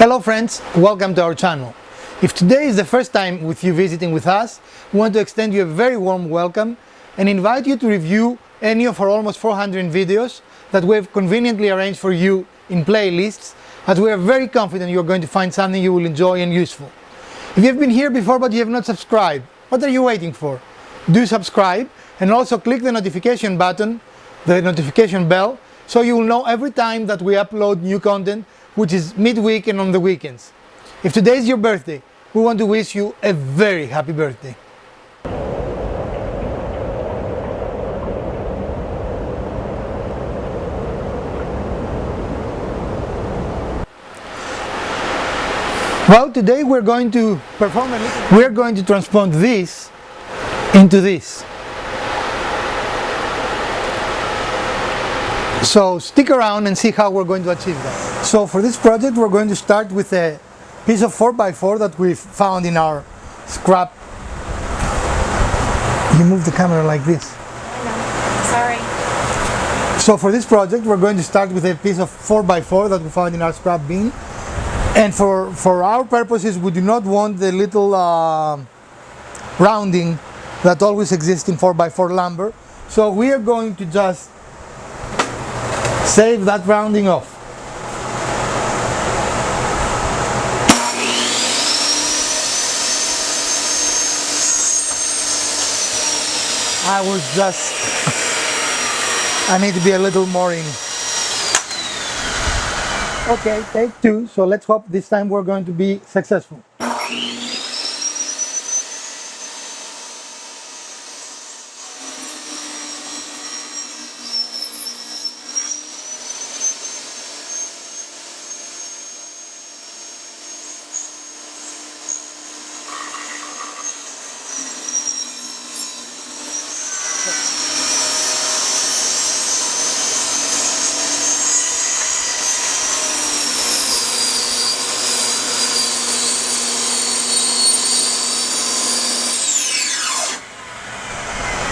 Hello friends, welcome to our channel. If today is the first time with you visiting with us, we want to extend you a very warm welcome and invite you to review any of our almost 400 videos that we have conveniently arranged for you in playlists, as we are very confident you are going to find something you will enjoy and useful. If you have been here before but you have not subscribed, what are you waiting for? Do subscribe and also click the notification button, the notification bell, so you will know every time that we upload new content, which is midweek and on the weekends. If today is your birthday, we want to wish you a very happy birthday. Well, today we're going to perform we're going to transpose this into this. So stick around and see how we're going to achieve that. So for this project we're going to start with a piece of 4x4 that we found in our scrap. You move the camera like this. Sorry. So for this project we're going to start with a piece of 4x4 that we found in our scrap bin. And for our purposes we do not want the little rounding that always exists in 4x4 lumber. So we are going to just save that rounding off. I need to be a little more in. Okay, take two. So let's hope this time we're going to be successful.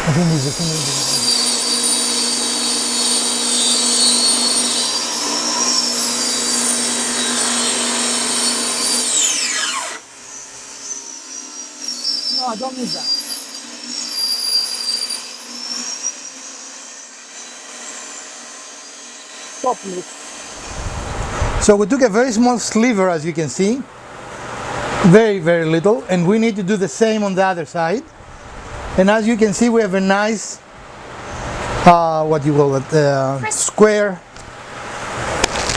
I think this is No, I don't need that. Stop, please. So we took a very small sliver, as you can see, very little, and we need to do the same on the other side. And as you can see, we have a nice, what you call it, square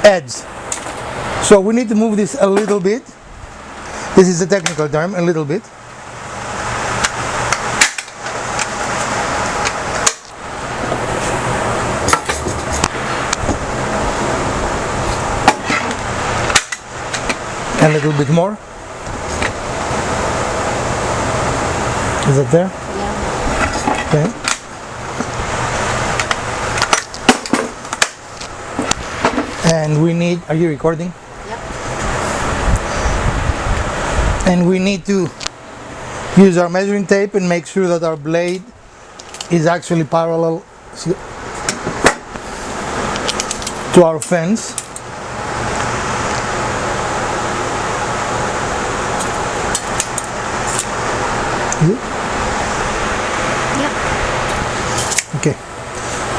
edge. So we need to move this a little bit. This is the technical term, a little bit. A little bit more. Is it there? Yeah. Okay. And we need, are you recording? Yep. And we need to use our measuring tape and make sure that our blade is actually parallel to our fence. Okay,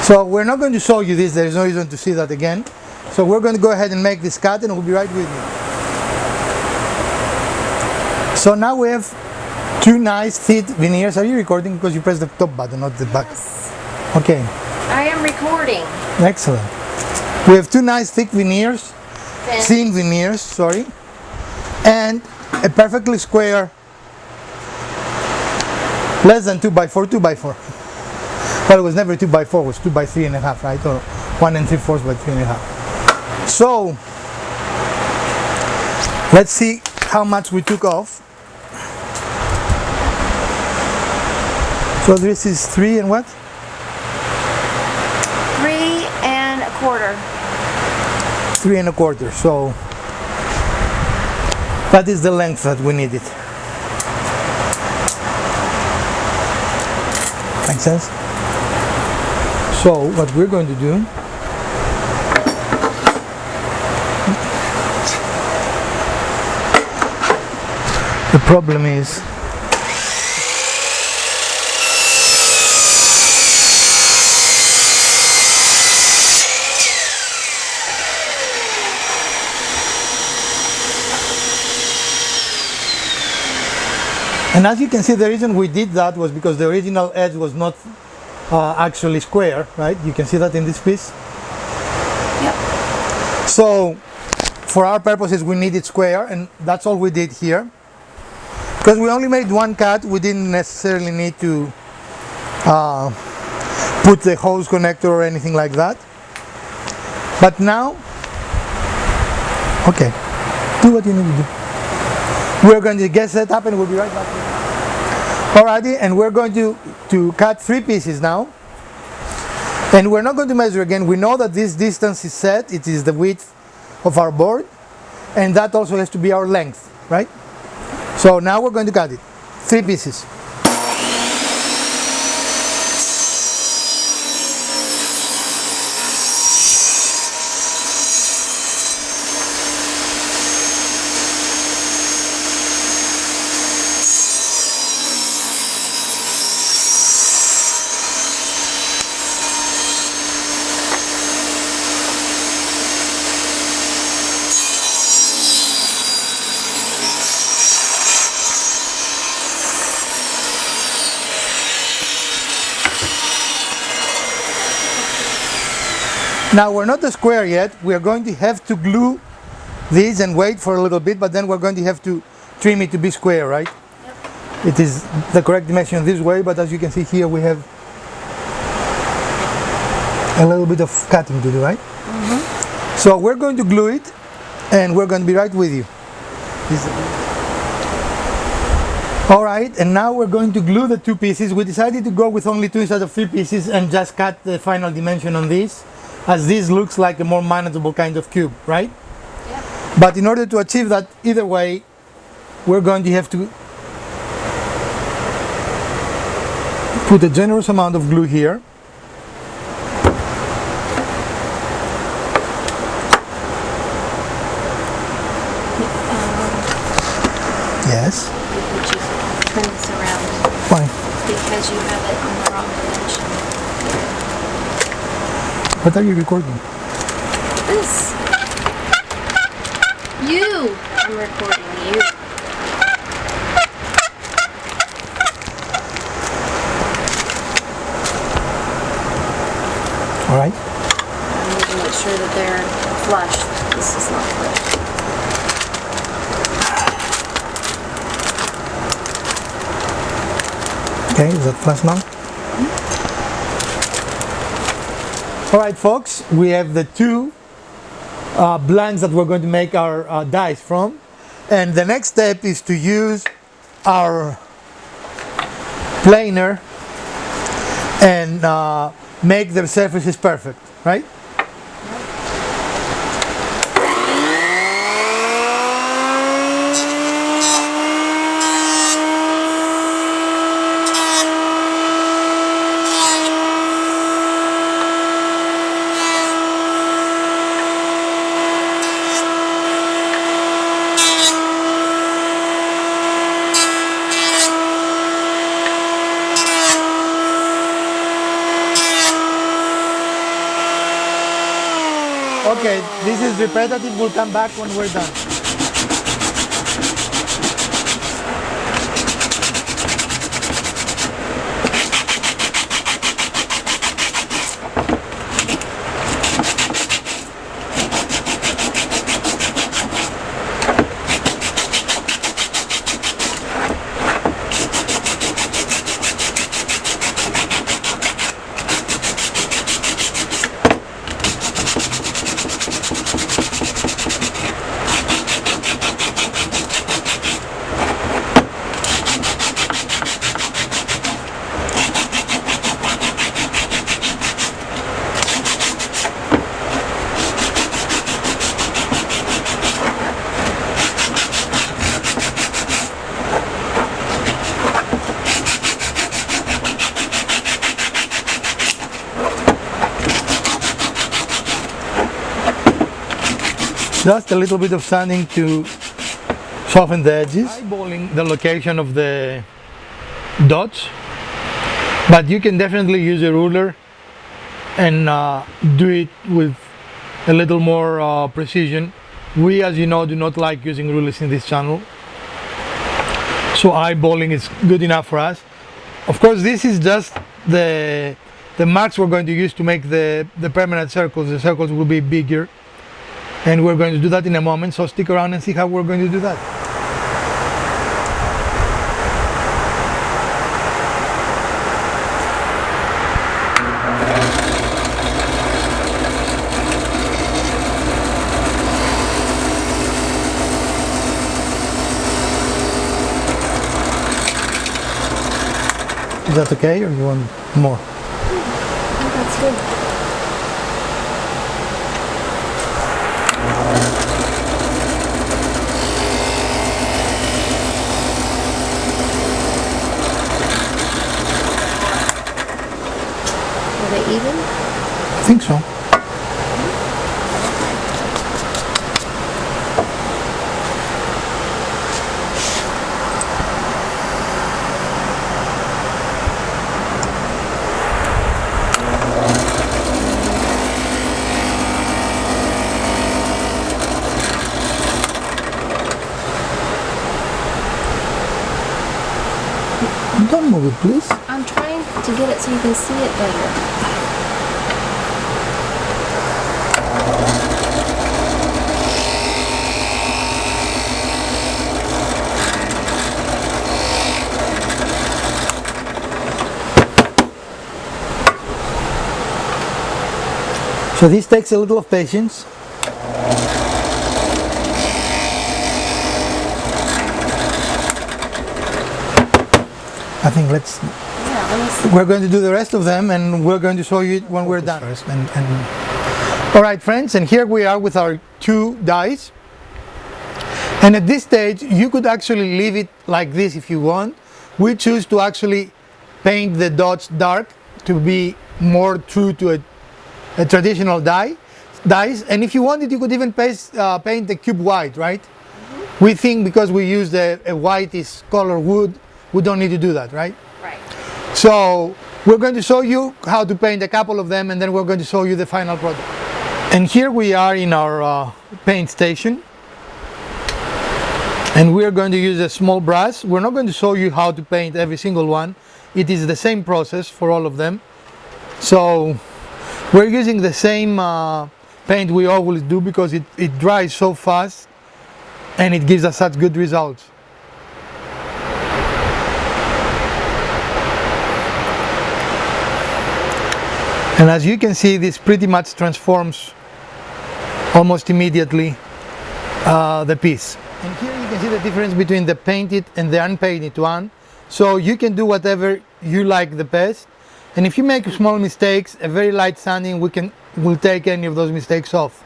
so we're not going to show you this, there is no reason to see that again. So we're going to go ahead and make this cut and we'll be right with you. So now we have two nice thick veneers. Are you recording? Because you pressed the top button, not the back. Yes. Okay. I am recording. Excellent. We have two nice thick veneers, thin veneers, sorry, and a perfectly square, less than 2x4, 2x4. Well, it was never 2x4, it was 2x3.5, right? Or 1 3/4 by 3.5. So, let's see how much we took off. So this is 3 and what? 3 1/4. 3 1/4. So, that is the length that we needed. Make sense? So what we're going to do, The problem is and as you can see, the reason we did that was because the original edge was not actually square, right? You can see that in this piece. Yep. So for our purposes we need it square, and that's all we did here. Because we only made one cut, we didn't necessarily need to put the hose connector or anything like that. But now, okay, do what you need to do. We're going to get set up and we'll be right back. Alrighty, and we're going to cut 3 pieces now. And we're not going to measure again. We know that this distance is set, it is the width of our board, and that also has to be our length, right? So now we're going to cut it. 3 pieces. Now we're not a square yet, we are going to have to glue these and wait for a little bit, but then we're going to have to trim it to be square, right? Yep. It is the correct dimension this way, but as you can see here we have a little bit of cutting to do, right? Mm-hmm. So we're going to glue it and we're going to be right with you. Alright, and now we're going to glue the 2 pieces. We decided to go with only 2 instead of 3 pieces and just cut the final dimension on this, as this looks like a more manageable kind of cube, right? Yep. But in order to achieve that, either way, we're going to have to put a generous amount of glue here. Yes? Would you turn this around? Why? Because you have it in the wrong dimension. What are you recording? This. You. I'm recording you. All right. I need to make sure that they're flush. This is not flush. Okay, is that flush now? All right, folks, we have the 2 blinds that we're going to make our dice from, and the next step is to use our planer and make the surfaces perfect, right? Okay, this is repetitive, we'll come back when we're done. Just a little bit of sanding to soften the edges, eyeballing the location of the dots, but you can definitely use a ruler and do it with a little more precision. We, as you know, do not like using rulers in this channel, so eyeballing is good enough for us. Of course, this is just the marks we're going to use to make the permanent circles. The circles will be bigger, and we're going to do that in a moment, so stick around and see how we're going to do that. Is that okay, or you want more? I think that's good. Are they even? I think so. Don't move it, please. I'm trying to get it so you can see it better. So this takes a little of patience. I think let me see. we're going to do the rest of them, and we're going to show you when we're done. First. All right, friends, and here we are with our 2 dies. And at this stage, you could actually leave it like this if you want. We choose to actually paint the dots dark to be more true to a traditional dies. And if you wanted, you could even paint the cube white, right? Mm-hmm. We think because we use a whitish color wood, we don't need to do that, right? Right. So we're going to show you how to paint a couple of them, and then we're going to show you the final product. And here we are in our paint station, and we're going to use a small brush. We're not going to show you how to paint every single one. It is the same process for all of them. So we're using the same paint we always do because it dries so fast and it gives us such good results. And as you can see, this pretty much transforms almost immediately the piece. And here you can see the difference between the painted and the unpainted one. So you can do whatever you like the best. And if you make small mistakes, a very light sanding will take any of those mistakes off.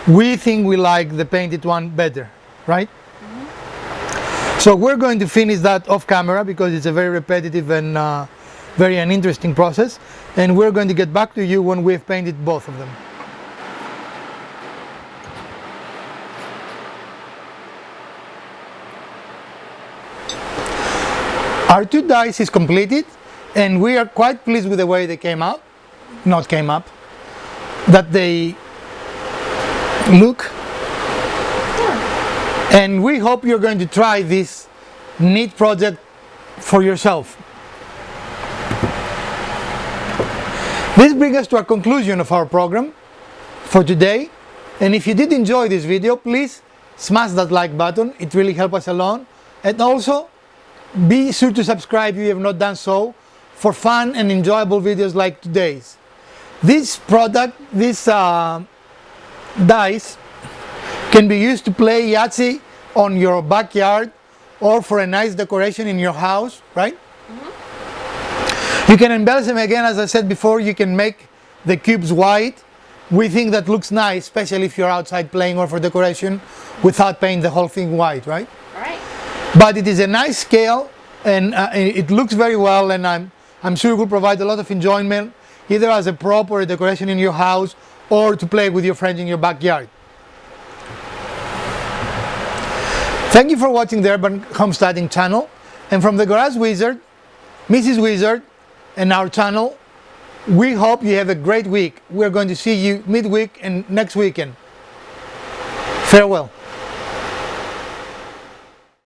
We think we like the painted one better, right? Mm-hmm. So we're going to finish that off camera because it's a very repetitive and very uninteresting process, and we're going to get back to you when we've painted both of them. Our 2 dies is completed, and we are quite pleased with the way they that they look. Yeah. And we hope you're going to try this neat project for yourself. This brings us to a conclusion of our program for today. And if you did enjoy this video, please smash that like button. It really helps us a lot. And also, be sure to subscribe if you have not done so for fun and enjoyable videos like today's. This product, this dice, can be used to play yahtzee on your backyard or for a nice decoration in your house, right? You can embellish them again, as I said before. You can make the cubes white. We think that looks nice, especially if you're outside playing or for decoration, without painting the whole thing white, right? Right. But it is a nice scale, and it looks very well, and I'm sure it will provide a lot of enjoyment, either as a prop or a decoration in your house, or to play with your friends in your backyard. Thank you for watching the Urban Homesteading channel, and from the Garage Wizard, Mrs. Wizard, and our channel, we hope you have a great week. We're going to see you midweek and next weekend. Farewell.